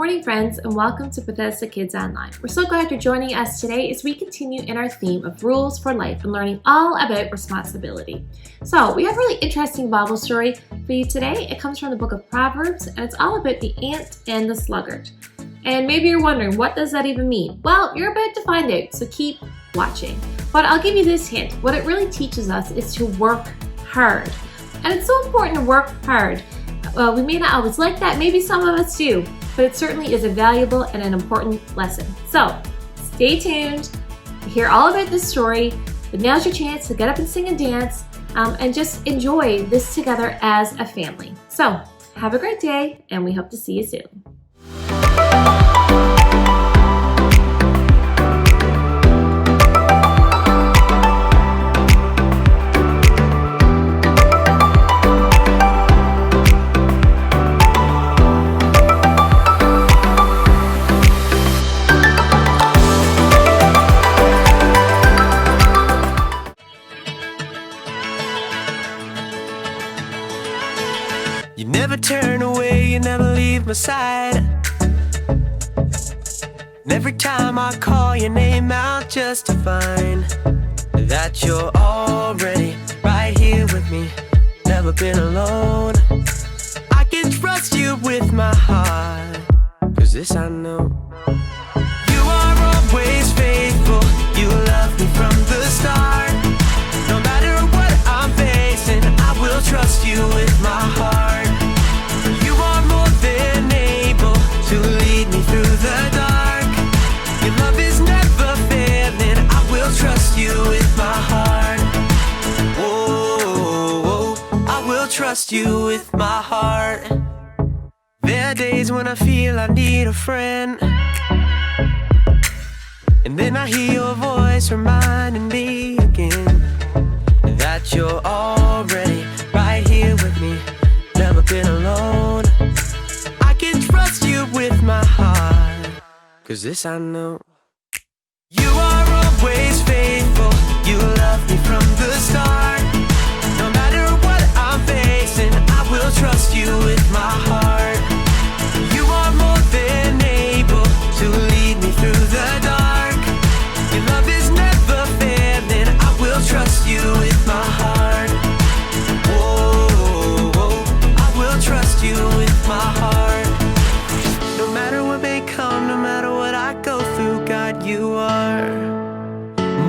morning, friends, and welcome to Bethesda Kids Online. We're so glad you're joining us today as we continue in our theme of rules for life and learning all about responsibility. So we have a really interesting Bible story for you today. It comes from the book of Proverbs, and it's all about the ant and the sluggard. And maybe you're wondering, what does that even mean? Well, you're about to find out, so keep watching. But I'll give you this hint. What it really teaches us is to work hard. And it's so important to work hard. We may not always like that, maybe some of us do, but it certainly is a valuable and an important lesson. So stay tuned to hear all about this story, but now's your chance to get up and sing and dance and just enjoy this together as a family. So have a great day, and we hope to see you soon. You never turn away, you never leave my side. And every time I call your name out just to find that you're already right here with me, never been alone. I can trust you with my heart, 'cause this I know. You are always faithful, you love me from the start. No matter what I'm facing, I will trust you with my heart. You are more than able to lead me through the dark. Your love is never failing, I will trust you with my heart. Oh, I will trust you with my heart. There are days when I feel I need a friend, and then I hear your voice reminding me again that you're already right here with me, never been alone. I can trust you with my heart, 'cause this I know. You are always faithful, you love me from the start. No matter what I'm facing, I will trust you with my heart. You are more than able to lead me through the dark. Your love is never failing, I will trust you with my heart. Oh, I will trust you with my heart. No matter what may come, no matter what I go through, God, you are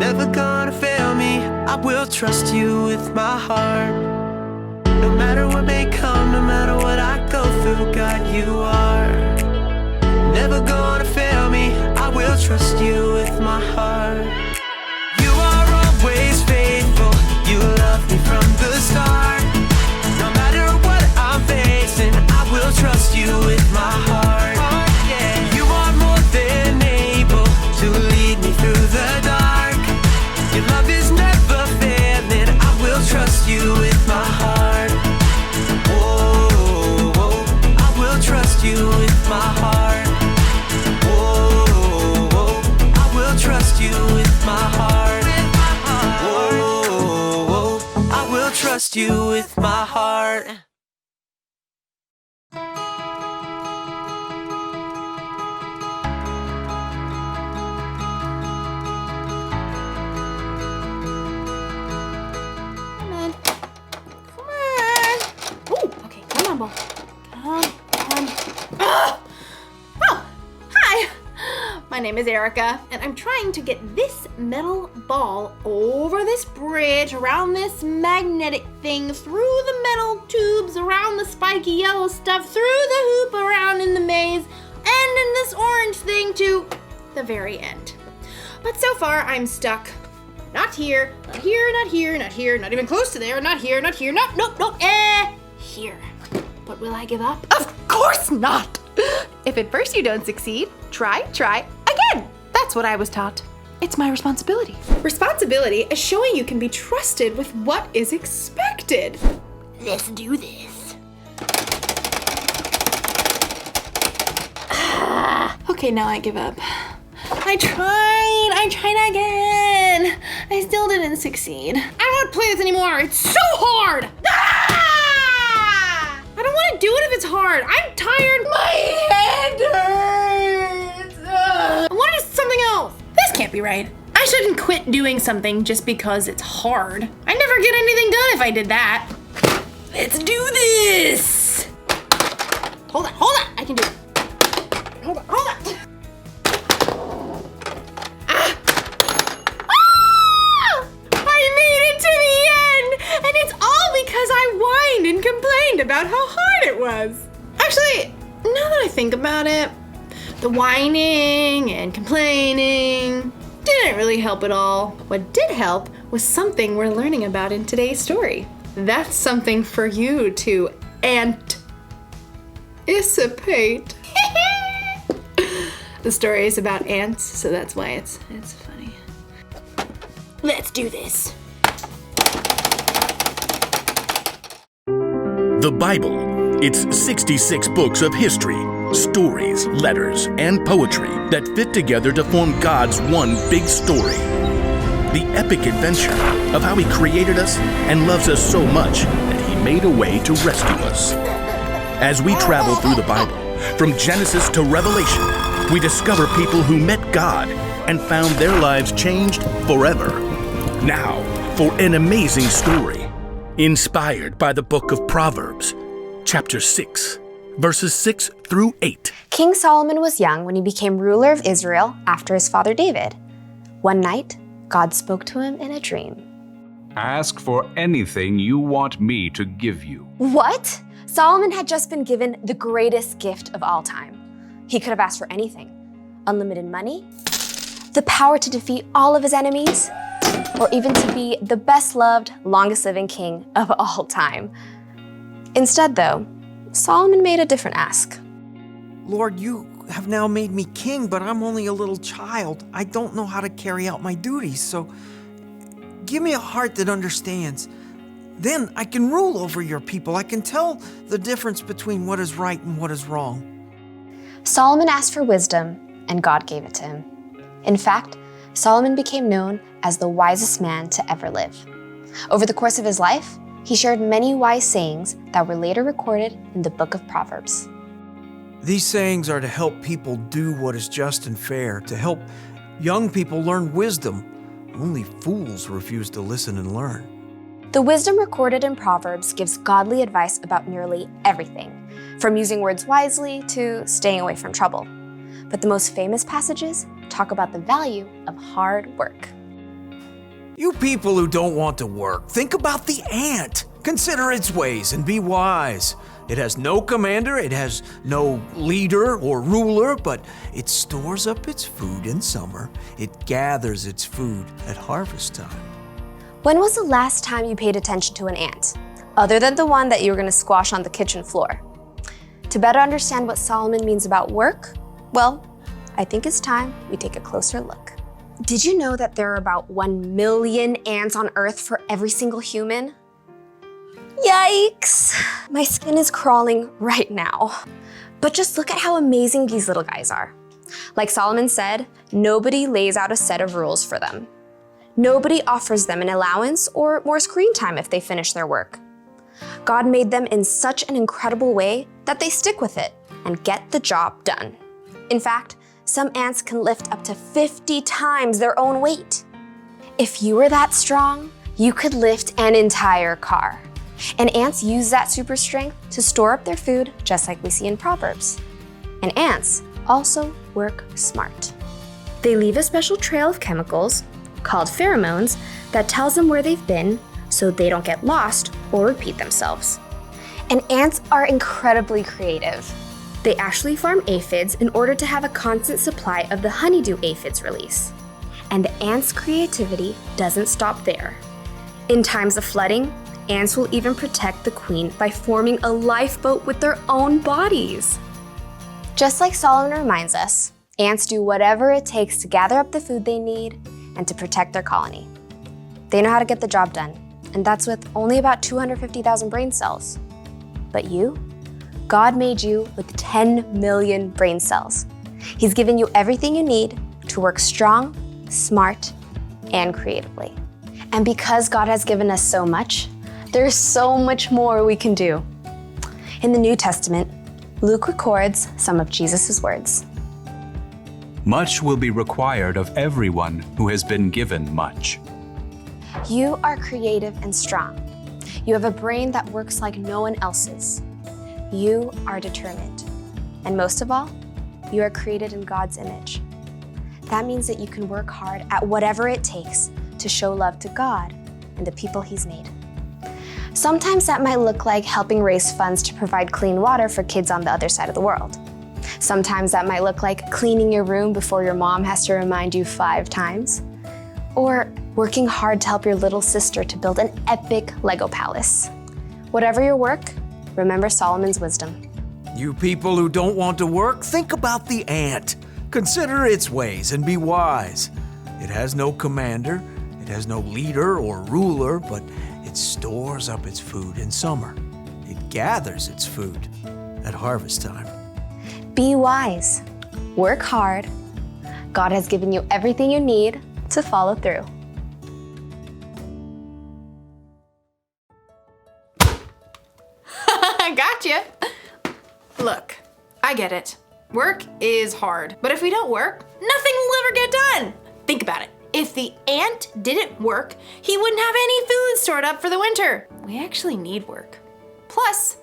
never gonna fail me, I will trust you with my heart. No matter what may come, no matter what I go through, God, you are never gonna fail me, I will trust you with my heart. You are always faithful, you love me from the start. No matter what I'm facing, I will trust you with my heart. You are more than able to lead me through the dark. Your love is never failing, I will trust you with my heart. Oh, I will trust you with my heart. Oh, I will trust you with my heart. Oh, I will trust you with my heart. Come on, ball. Come. Oh, hi. My name is Erica, and I'm trying to get this metal ball over this bridge, around this magnetic thing, through the metal tubes, around the spiky yellow stuff, through the hoop, around in the maze, and in this orange thing to the very end. But so far, I'm stuck. Not here, not here, not here, not here, not even close to there, not here, not here, nope, here. But will I give up? Of course not! If at first you don't succeed, try again. That's what I was taught. It's my responsibility. Responsibility is showing you can be trusted with what is expected. Let's do this. Okay, now I give up. I tried again. I still didn't succeed. I don't want to play this anymore. It's so hard. I don't want to do it if it's hard. I'm tired. My head hurts. can't be right. I shouldn't quit doing something just because it's hard. I'd never get anything done if I did that. Let's do this! Hold on, I can do it. Hold on. I made it to the end! And it's all because I whined and complained about how hard it was. Actually, now that I think about it, the whining and complaining didn't really help at all. What did help was something we're learning about in today's story. That's something for you to anticipate. The story is about ants, so that's why it's funny. Let's do this. The Bible. It's 66 books of history, stories, letters, and poetry that fit together to form God's one big story. The epic adventure of how He created us and loves us so much that He made a way to rescue us. As we travel through the Bible, from Genesis to Revelation, we discover people who met God and found their lives changed forever. Now, for an amazing story, inspired by the book of Proverbs, chapter 6, verses 6 through 8. King Solomon was young when he became ruler of Israel after his father David. One night, God spoke to him in a dream. Ask for anything you want me to give you. What? Solomon had just been given the greatest gift of all time. He could have asked for anything. Unlimited money, the power to defeat all of his enemies, or even to be the best-loved, longest-living king of all time. Instead, though, Solomon made a different ask. Lord, you have now made me king, but I'm only a little child. I don't know how to carry out my duties, so give me a heart that understands. Then I can rule over your people. I can tell the difference between what is right and what is wrong. Solomon asked for wisdom, and God gave it to him. In fact, Solomon became known as the wisest man to ever live. Over the course of his life, he shared many wise sayings that were later recorded in the book of Proverbs. These sayings are to help people do what is just and fair, to help young people learn wisdom. Only fools refuse to listen and learn. The wisdom recorded in Proverbs gives godly advice about nearly everything, from using words wisely to staying away from trouble. But the most famous passages talk about the value of hard work. You people who don't want to work, think about the ant. Consider its ways and be wise. It has no commander, it has no leader or ruler, but it stores up its food in summer. It gathers its food at harvest time. When was the last time you paid attention to an ant, other than the one that you were going to squash on the kitchen floor? To better understand what Solomon means about work, well, I think it's time we take a closer look. Did you know that there are about 1 million ants on Earth for every single human? Yikes! My skin is crawling right now. But just look at how amazing these little guys are. Like Solomon said, nobody lays out a set of rules for them. Nobody offers them an allowance or more screen time if they finish their work. God made them in such an incredible way that they stick with it and get the job done. In fact, some ants can lift up to 50 times their own weight. If you were that strong, you could lift an entire car. And ants use that super strength to store up their food, just like we see in Proverbs. And ants also work smart. They leave a special trail of chemicals, called pheromones, that tells them where they've been so they don't get lost or repeat themselves. And ants are incredibly creative. They actually farm aphids in order to have a constant supply of the honeydew aphids release. And the ants' creativity doesn't stop there. In times of flooding, ants will even protect the queen by forming a lifeboat with their own bodies. Just like Solomon reminds us, ants do whatever it takes to gather up the food they need and to protect their colony. They know how to get the job done, and that's with only about 250,000 brain cells. But you? God made you with 10 million brain cells. He's given you everything you need to work strong, smart, and creatively. And because God has given us so much, there's so much more we can do. In the New Testament, Luke records some of Jesus' words. Much will be required of everyone who has been given much. You are creative and strong. You have a brain that works like no one else's. You are determined. And most of all, you are created in God's image. That means that you can work hard at whatever it takes to show love to God and the people He's made. Sometimes that might look like helping raise funds to provide clean water for kids on the other side of the world. Sometimes that might look like cleaning your room before your mom has to remind you 5 times. Or working hard to help your little sister to build an epic Lego palace. Whatever your work, remember Solomon's wisdom. You people who don't want to work, think about the ant. Consider its ways and be wise. It has no commander, it has no leader or ruler, but it stores up its food in summer. It gathers its food at harvest time. Be wise. Work hard. God has given you everything you need to follow through. Gotcha. Look, I get it. Work is hard, but if we don't work, nothing will ever get done. Think about it. If the ant didn't work, he wouldn't have any food stored up for the winter. We actually need work. Plus,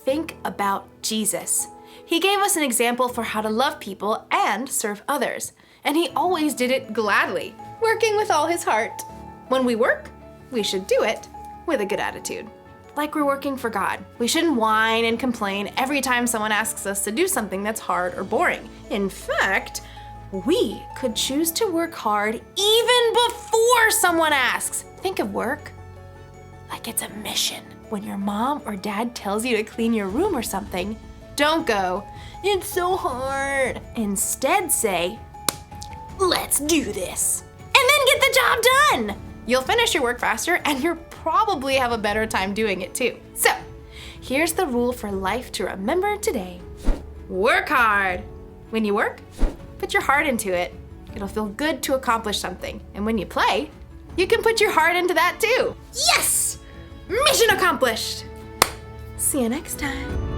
think about Jesus. He gave us an example for how to love people and serve others, and he always did it gladly, working with all his heart. When we work, we should do it with a good attitude. Like we're working for God. We shouldn't whine and complain every time someone asks us to do something that's hard or boring. In fact, we could choose to work hard even before someone asks. Think of work like it's a mission. When your mom or dad tells you to clean your room or something, don't go, "It's so hard." Instead say, "Let's do this." And then get the job done. You'll finish your work faster and you'll probably have a better time doing it too. So, here's the rule for life to remember today. Work hard. When you work, put your heart into it. It'll feel good to accomplish something. And when you play, you can put your heart into that too. Yes! Mission accomplished! See you next time.